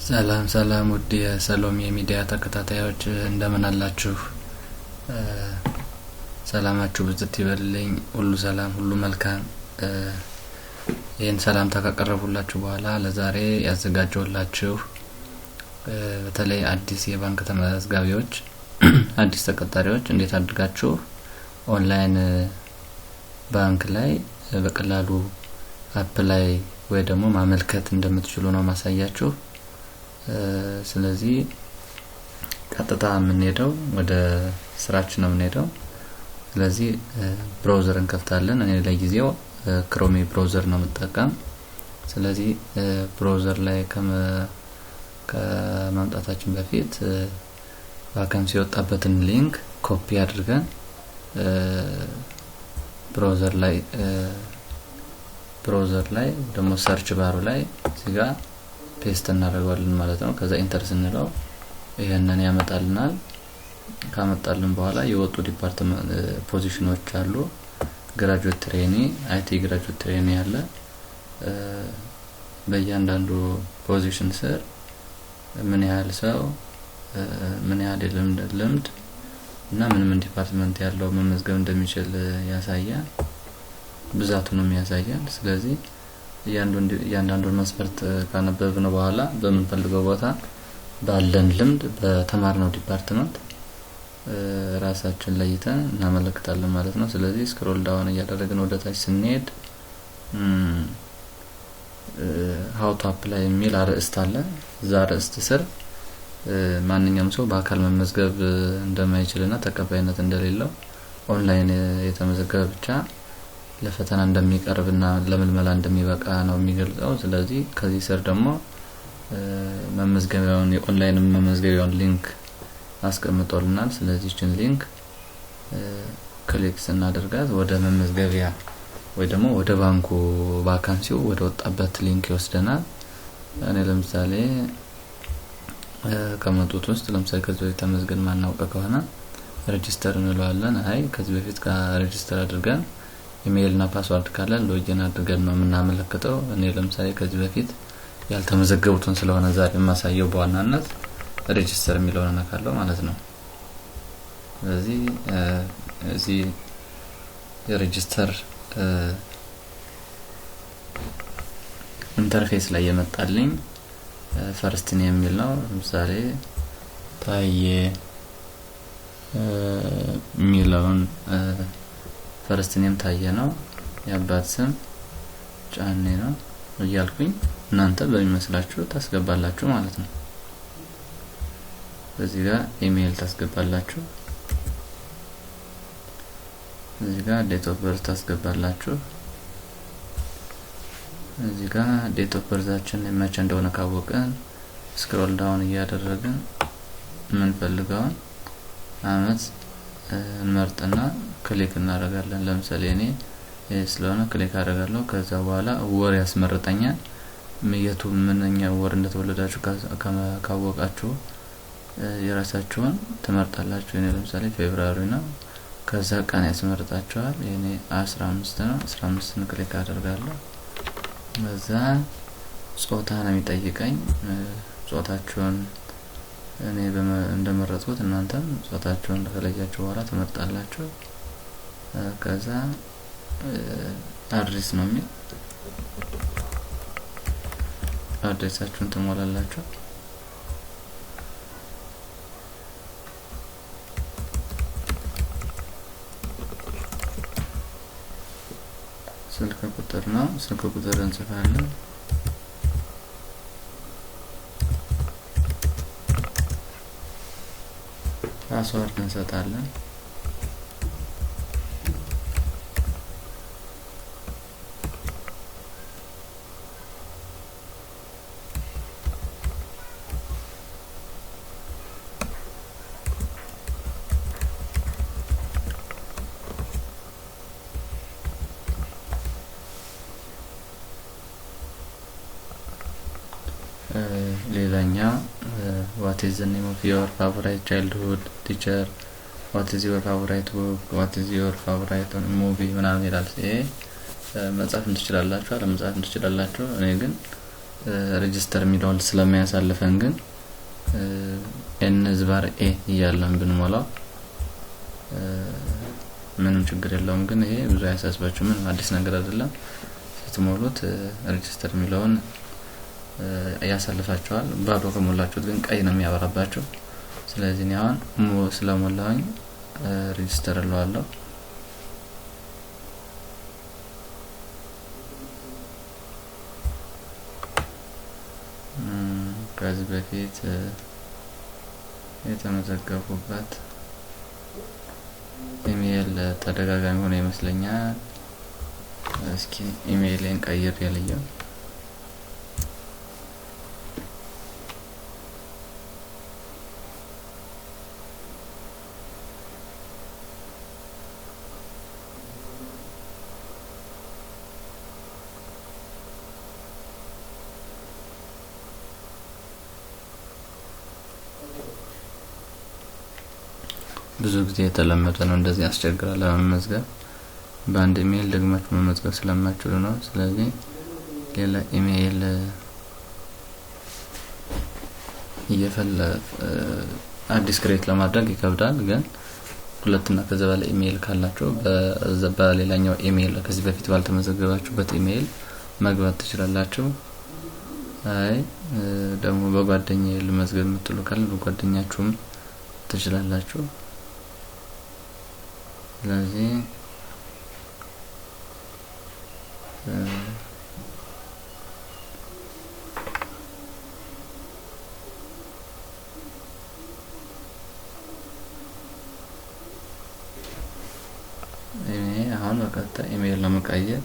ሰላም ሰላም ውድ የሰሎሜ ሚዲያ ተከታታዮች እንደምን አላችሁ? ሰላማችሁ ብዝት ይበልልኝ። ሁሉ ሰላም ሁሉ መልካም። ይህን ሰላምታ ካቀረቡላችሁ በኋላ ለዛሬ ያዘጋጀሁላችሁ በተለይ አዲስ የባንክ ተመዝጋቢዎች አዲስ ተቀጣሪዎች እንዴት አድርጋችሁ ኦንላይን ባንክ ላይ በቀላሉ አፕላይ ወይ ደግሞ ማመልከት እንደምትችሉ ነው ማሳያችሁ። ስለዚህ ቀጥታ የምንሄደው ወደ ስራችን ነው የምንሄደው። ስለዚህ ብራውዘር እንከፍታለን። እኔ ለጊዜው ክሮም ብራውዘር ነው የምጠቀም። ስለዚህ ብራውዘር ላይ ከማምጣታችን በፊት ቫካንሲ የወጣበትን ሊንክ ኮፒ አድርገን ብራውዘር ላይ ደግሞ ሰርች ባሩ ላይ እዚህ ጋር ፔስት እናደርጋለን ማለት ነው። ከዛ ኢንተር ስንለው ይሄንን ያመጣልናል። ካመጣልን በኋላ የወጡ ዲፓርትመንት ፖዚሽኖች አሉ። ግራጁዌት ትሬኒ፣ አይቲ ግራጁዌት ትሬኒ ያለ በእያንዳንዱ ፖዚሽን ስር ምን ያህል ሰው ምን ያህል ልምድ እና ምን ዲፓርትመንት ያለው መመዝገብ እንደሚችል ያሳያል። ብዛቱንም ያሳያል። ስለዚህ እያንዳንዱን መስፈርት ካነበብን በኋላ በምንፈልገው ቦታ ባለን ልምድ በተማርነው ዲፓርትመንት ራሳችን ለይተን እናመለክታለን ማለት ነው። ስለዚህ ስክሮል ዳውን እያደረግን ወደ ታች ስንሄድ ሃው ቱ አፕላይ የሚል አርዕስት አለ። እዛ አርዕስት ስር ማንኛውም ሰው በአካል መመዝገብ እንደማይችልና ተቀባይነት እንደሌለው ኦንላይን የተመዘገበ ብቻ ለፈተና እንደሚቀርብና ለምልመላ እንደሚበቃ ነው የሚገልጸው። ስለዚህ ከዚህ ስር ደግሞ መመዝገቢያውን የኦንላይን መመዝገቢያውን ሊንክ አስቀምጦልናል። ስለዚህ እቺን ሊንክ ክሊክ ስናደርጋት ወደ መመዝገቢያ ወይ ደግሞ ወደ ባንኩ ቫካንሲው ወደ ወጣበት ሊንክ ይወስደናል። እኔ ለምሳሌ ከመጡት ውስጥ ለምሳሌ ከዚህ በፊት ተመዝገን ማናውቀ ከሆነ ሬጂስተር እንለዋለን። ከዚህ በፊት ሬጂስተር አድርገን ኢሜይል እና ፓስወርድ ካለ ሎጊን አድርገን ነው የምናመለክተው። እኔ ለምሳሌ ከዚህ በፊት ያልተመዘገቡትን ስለሆነ ዛሬ ማሳየው በዋናነት ሬጂስተር የሚለውን ነካለው ማለት ነው። ስለዚህ እዚህ የሬጂስተር ኢንተርፌስ ላይ የመጣልኝ ፈርስት ኔም የሚል ነው። ለምሳሌ ታዬ የሚለውን ፈርስት ኔም ታዬ ነው። የአባት ስም ጫኔ ነው እያልኩኝ እናንተ በሚመስላችሁ ታስገባላችሁ ማለት ነው። እዚህ ጋር ኢሜይል ታስገባላችሁ። እዚህ ጋር ዴት ኦፍ በርዝ ታስገባላችሁ። እዚህ ጋር ዴት ኦፍ በርዛችን መቼ እንደሆነ ካወቀን ስክሮል ዳውን እያደረግን የምንፈልገውን አመት እንመርጥና ክሊክ እናደርጋለን። ለምሳሌ እኔ ስለሆነ ክሊክ አደርጋለሁ። ከዛ በኋላ ወር ያስመርጠኛል። የቱ ምንኛ ወር እንደተወለዳችሁ ካወቃችሁ የራሳችሁን ትመርጣላችሁ። እኔ ለምሳሌ ፌብሩዋሪ ነው። ከዛ ቀን ያስመርጣችኋል። እኔ 15 ነው። 15ን ክሊክ አደርጋለሁ። ከዛ ጾታ ነው የሚጠይቀኝ። ጾታችሁን እኔ እንደመረጥኩት እናንተም ጾታችሁን ከለያችሁ በኋላ ትመርጣላችሁ። ከዛ አድሬስ ነው የሚል አድሬሳችሁን ትሞላላችሁ። ስልክ ቁጥር ነው። ስልክ ቁጥር እንጽፋለን። ፓስወርድ እንሰጣለን። ሌላኛው what is the name of your favorite childhood teacher, what is your favorite book, what is your favorite movie ምናምን ይላል። መጻፍ እንችላላችሁ አለመጻፍ እንችላላችሁ። እኔ ግን ሬጂስተር የሚለውን ስለማያሳልፈን ግን n/a እያለን ብንሞላው ምንም ችግር የለውም። ግን ይሄ ብዙ አያሳስባችሁ፣ ምንም አዲስ ነገር አይደለም። ስትሞሉት ሬጂስተር የሚለውን ያሳልፋችኋል። ባዶ ከሞላችሁት ግን ቀይ ነው የሚያበራባችሁ። ስለዚህ እኔ አሁን ስለሞላሁኝ ሬጂስተር እለዋለሁ። ከዚህ በፊት የተመዘገቡበት ኢሜል ተደጋጋሚ ሆነ ይመስለኛል። እስኪ ኢሜይሌን ቀይር ያለየው ብዙ ጊዜ የተለመደ ነው። እንደዚህ ያስቸግራል ለመመዝገብ። በአንድ ኢሜል ደግማችሁ መመዝገብ ስለማትችሉ ነው። ስለዚህ ሌላ ኢሜል አዲስ ክሬት ለማድረግ ይከብዳል። ግን ሁለትና ከዛ በላይ ኢሜል ካላችሁ በሌላኛው ኢሜል ከዚህ በፊት ባልተመዘገባችሁበት ኢሜል መግባት ትችላላችሁ። አይ ደግሞ በጓደኛዬ ልመዝገብ የምትሉ ካለ በጓደኛችሁም ትችላላችሁ። ስለዚህ አሁን በቀጣይ ኢሜል ለመቀየር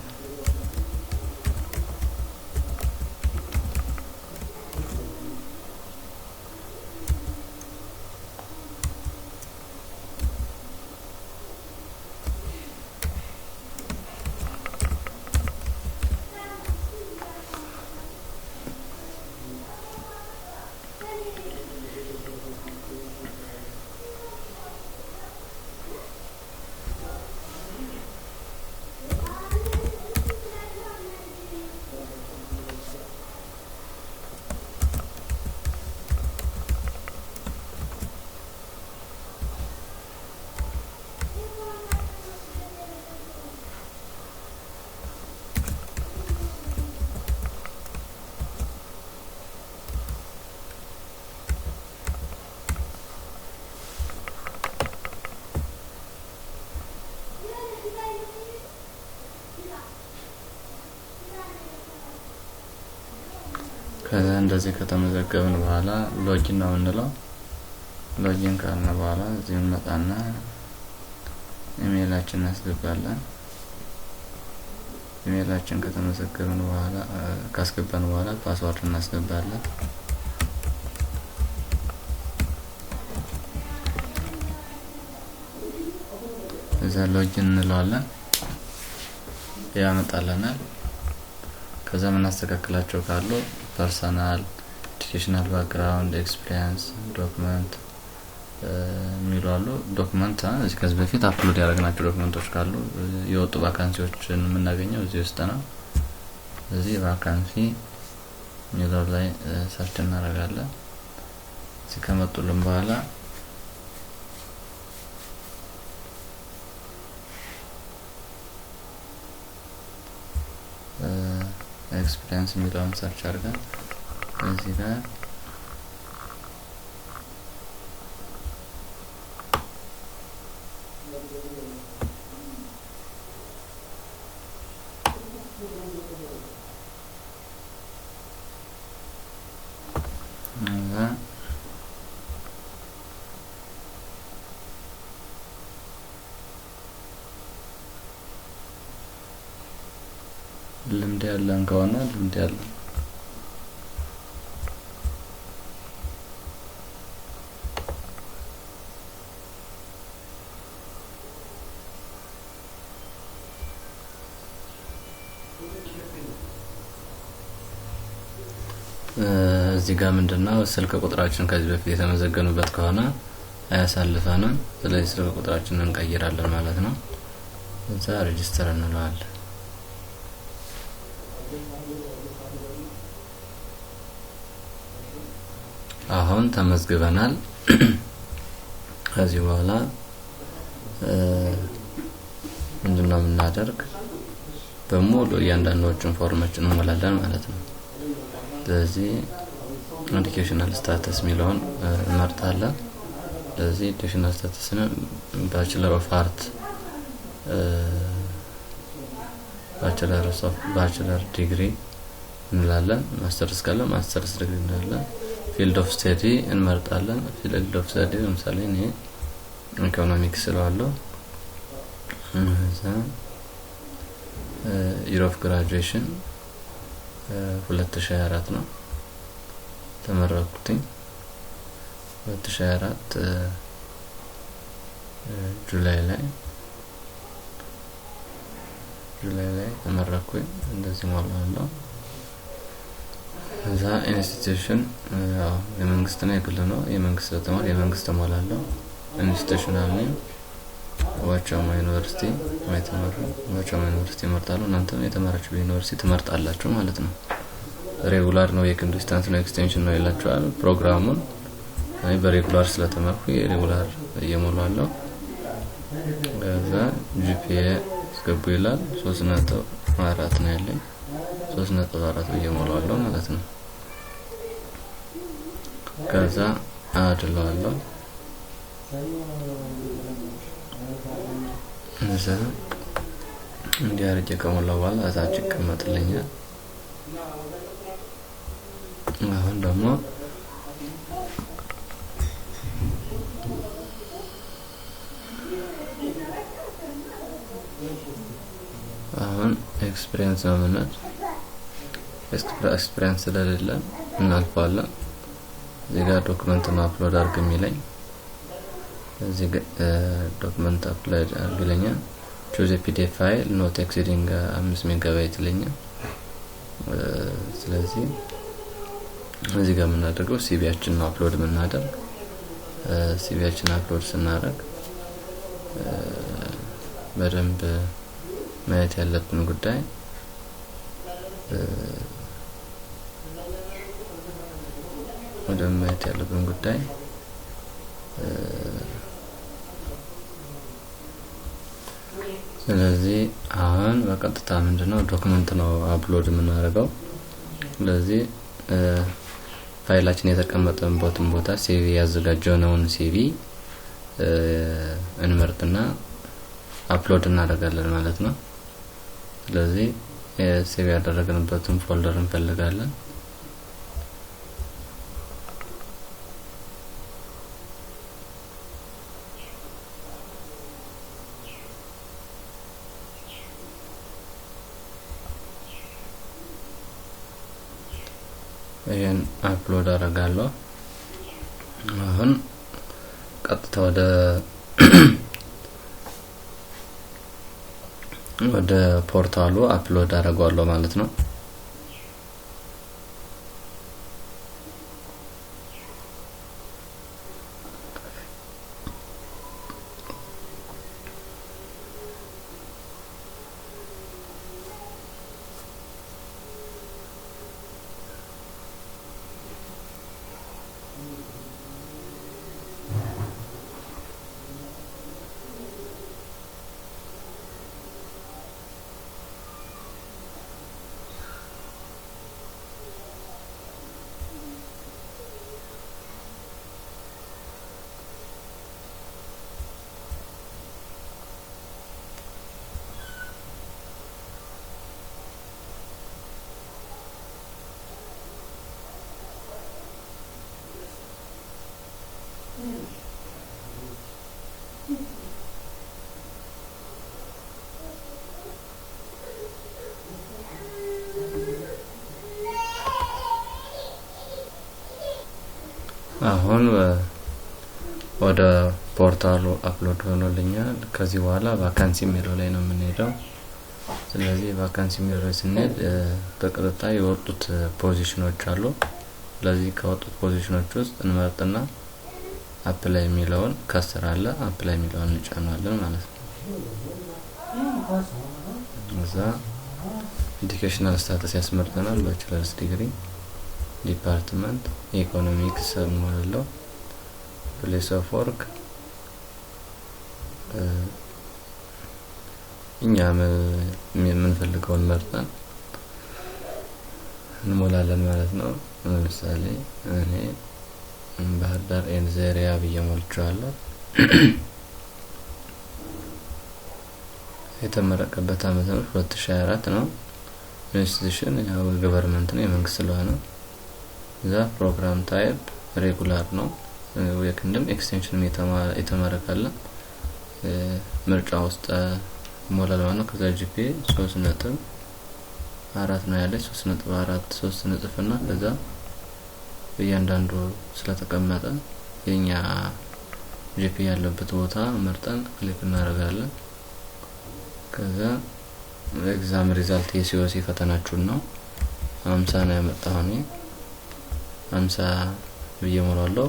ከዛ እንደዚህ ከተመዘገብን በኋላ ሎጊን ነው እንለው። ሎጊን ካልን በኋላ እዚህ እንመጣና ኢሜይላችንን እናስገባለን። ኢሜይላችን ከተመዘገብን በኋላ ካስገባን በኋላ ፓስወርድ እናስገባለን። እዛ ሎጊን እንለዋለን፣ ያመጣልናል። ከዛ ምን አስተካክላቸው ካሉ ፐርሰናል፣ ኤዱኬሽናል ባክግራውንድ፣ ኤክስፒሪየንስ፣ ዶክመንት የሚሏሉ። ዶክመንት እዚህ ከዚህ በፊት አፕሎድ ያደረግናቸው ዶክመንቶች ካሉ የወጡ ቫካንሲዎችን የምናገኘው እዚህ ውስጥ ነው። እዚህ ቫካንሲ የሚለው ላይ ሰርች እናደርጋለን። እዚህ ከመጡልን በኋላ ኤክስፒሪየንስ የሚለውን ሰርች አድርገን እዚህ ጋር ልምድ ያለን ከሆነ ልምድ ያለን እዚህ ጋር ምንድነው ስልክ ቁጥራችን ከዚህ በፊት የተመዘገኑበት ከሆነ አያሳልፈንም። ስለዚህ ስልክ ቁጥራችንን እንቀይራለን ማለት ነው። እዛ ሬጂስተር እንለዋለን። አሁን ተመዝግበናል። ከዚህ በኋላ ምንድነው የምናደርግ? በሙሉ እያንዳንዶቹን ፎርሞችን እንሞላለን ማለት ነው። ስለዚህ ኤዱኬሽናል ስታተስ ሚለውን እንመርጣለን። ስለዚህ ኤዱኬሽናል ስታተስን ባችለር ኦፍ አርት ባችለር ዲግሪ እንላለን። ማስተርስ ካለ ማስተርስ ዲግሪ እንላለን። ፊልድ ኦፍ ስተዲ እንመርጣለን። ፊልድ ኦፍ ስተዲ ለምሳሌ እኔ ኢኮኖሚክስ ስለዋለሁ እዛ year of graduation 2024 ነው ተመረኩኝ። 2024 ጁላይ ላይ ተመረኩኝ። እንደዚህ ማለት ነው። እዛ ኢንስቲትዩሽን የመንግስት ነው የግል ነው? የመንግስት ተማሪ የመንግስት ተማላለው። ኢንስቲትዩሽናል ነው ዋቻሞ ዩኒቨርሲቲ ዋቻሞ ዩኒቨርሲቲ መርጣለሁ። እናንተም የተማራችሁ ዩኒቨርሲቲ ትመርጣላችሁ ማለት ነው። ሬጉላር ነው የክንድ ዲስታንስ ነው ኤክስቴንሽን ነው ይላችኋል። ፕሮግራሙን እኔ በሬጉላር ስለተማርኩ የሬጉላር እየሞላለው። ከዛ ጂፒኤ ስገቡ ይላል 3.4 ነው ያለኝ 3.4 እየሞላለው ማለት ነው። ከዛ አድላለሁ እዛ እንዲያርጀ ከሞላው በኋላ አዛጭ ይቀመጥልኛል። አሁን ደግሞ ኤክስፒሪየንስ ነው ማለት ኤክስፒሪየንስ ስለሌለ እናልፋለን። እዚህ ጋር ዶክመንት አፕሎድ አድርግ የሚለኝ እዚህ ዶክመንት አፕሎድ አድርግልኛል። choose a pdf file not exceeding 5 ሜጋባይት ይለኛል። ስለዚህ እዚህ ጋር የምናደርገው ሲቪያችንን አፕሎድ የምናደርግ ሲቪያችንን አፕሎድ ስናደርግ በደንብ ማየት ያለብን ጉዳይ ስለዚህ አሁን በቀጥታ ምንድነው ዶክመንት ነው አፕሎድ የምናደርገው። ስለዚህ ፋይላችን የተቀመጠበት ቦታ ሲቪ ያዘጋጀነውን ሲቪ እንመርጥና አፕሎድ እናደርጋለን ማለት ነው። ስለዚህ ሲቪ ያደረግንበትን ፎልደር እንፈልጋለን። ይሄን አፕሎድ አደርጋለሁ። አሁን ቀጥታ ወደ ፖርታሉ አፕሎድ አደርጋለሁ ማለት ነው። አሁን ወደ ፖርታሉ አፕሎድ ሆኖልኛል። ከዚህ በኋላ ቫካንሲ የሚለው ላይ ነው የምንሄደው። ስለዚህ ቫካንሲ የሚለው ስንሄድ በቀጥታ የወጡት ፖዚሽኖች አሉ። ስለዚህ ከወጡት ፖዚሽኖች ውስጥ እንመርጥና አፕላይ የሚለውን ከስር አለ አፕላይ የሚለውን እንጫናለን ማለት ነው። እዛ ኤዱኬሽናል ስታተስ ያስመርጠናል ባችለርስ ዲግሪ ዲፓርትመንት ኢኮኖሚክስ ሞላለው ፕሌስ ኦፍ ወርክ እኛ የምንፈልገውን መርጠን እንሞላለን ማለት ነው። ለምሳሌ እኔ ባህር ዳር ኤንድ ዜሪያ ብየሞልቻለሁ። የተመረቀበት ዓመት 2024 ነው። ኢንስቲትዩሽን ያው ገቨርንመንት ነው የመንግስት ስለሆነ እዛ ፕሮግራም ታይፕ ሬጉላር ነው። የክንድም ኤክስቴንሽን የተመረቀለ ምርጫ ውስጥ ሞላል ማለት ነው። ከዛ ጂፒኤ 3.4 ነው ያለ 3.4 3 ነጥብና ከዛ በእያንዳንዱ ስለተቀመጠ የኛ ጂፒኤ ያለበት ቦታ መርጠን ክሊክ እናደርጋለን። ከዛ ኤግዛም ሪዛልት የሲኦሲ ፈተናችሁን ነው 50 ነው ያመጣው ነው 50 ብየሞላለው።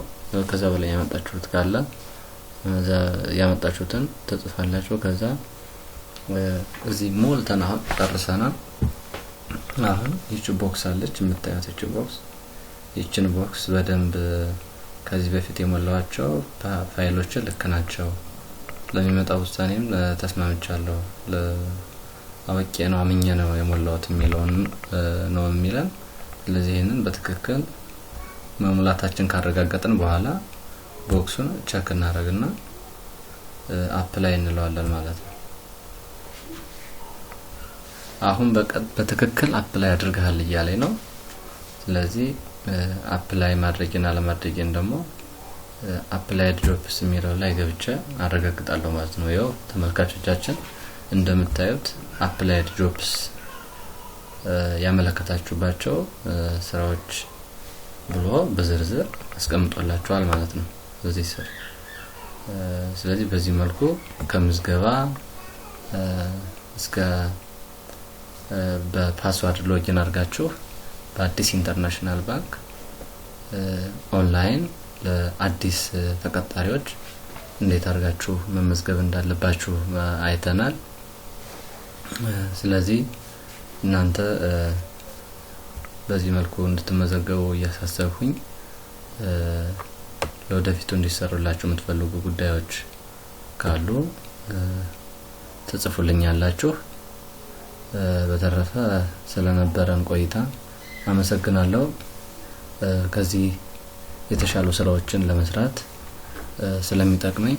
ከዛ በላይ ያመጣችሁት ካለ እዛ ያመጣችሁትን ተጽፋላችሁ። ከዛ እዚህ ሞልተና ጨርሰናል። አሁን ይቺ ቦክስ አለች የምታዩት ይቺ ቦክስ ይቺን ቦክስ በደንብ ከዚህ በፊት የሞላዋቸው ፋይሎች ልክ ናቸው ለሚመጣው ውሳኔም ተስማምቻለሁ ለአወቄ ነው አምኜ ነው የሞላሁት የሚለውን ነው የሚለን። ስለዚህ ይሄንን በትክክል መሙላታችን ካረጋገጥን በኋላ ቦክሱን ቼክ እናደርግና አፕላይ እንለዋለን ማለት ነው። አሁን በትክክል አፕላይ አድርገሃል እያለኝ ነው። ስለዚህ አፕላይ ማድረግና ለማድረግን ደግሞ አፕላይ ጆብስ የሚለው ላይ ገብቼ አረጋግጣለሁ ማለት ነው። ያው ተመልካቾቻችን እንደምታዩት አፕላይ ጆብስ ያመለከታችሁባቸው ስራዎች ብሎ በዝርዝር አስቀምጦላችኋል ማለት ነው በዚህ ስር። ስለዚህ በዚህ መልኩ ከምዝገባ እስከ በፓስዋርድ ሎጊን አድርጋችሁ በአዲስ ኢንተርናሽናል ባንክ ኦንላይን ለአዲስ ተቀጣሪዎች እንዴት አድርጋችሁ መመዝገብ እንዳለባችሁ አይተናል። ስለዚህ እናንተ በዚህ መልኩ እንድትመዘገቡ እያሳሰብኩኝ ለወደፊቱ እንዲሰሩላችሁ የምትፈልጉ ጉዳዮች ካሉ ተጽፉልኛላችሁ። በተረፈ ስለነበረን ቆይታ አመሰግናለሁ። ከዚህ የተሻሉ ስራዎችን ለመስራት ስለሚጠቅመኝ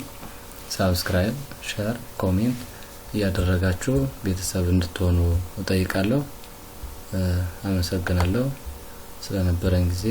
ሰብስክራይብ፣ ሼር፣ ኮሜንት ያደረጋችሁ ቤተሰብ እንድትሆኑ እጠይቃለሁ። አመሰግናለሁ ስለነበረን ጊዜ።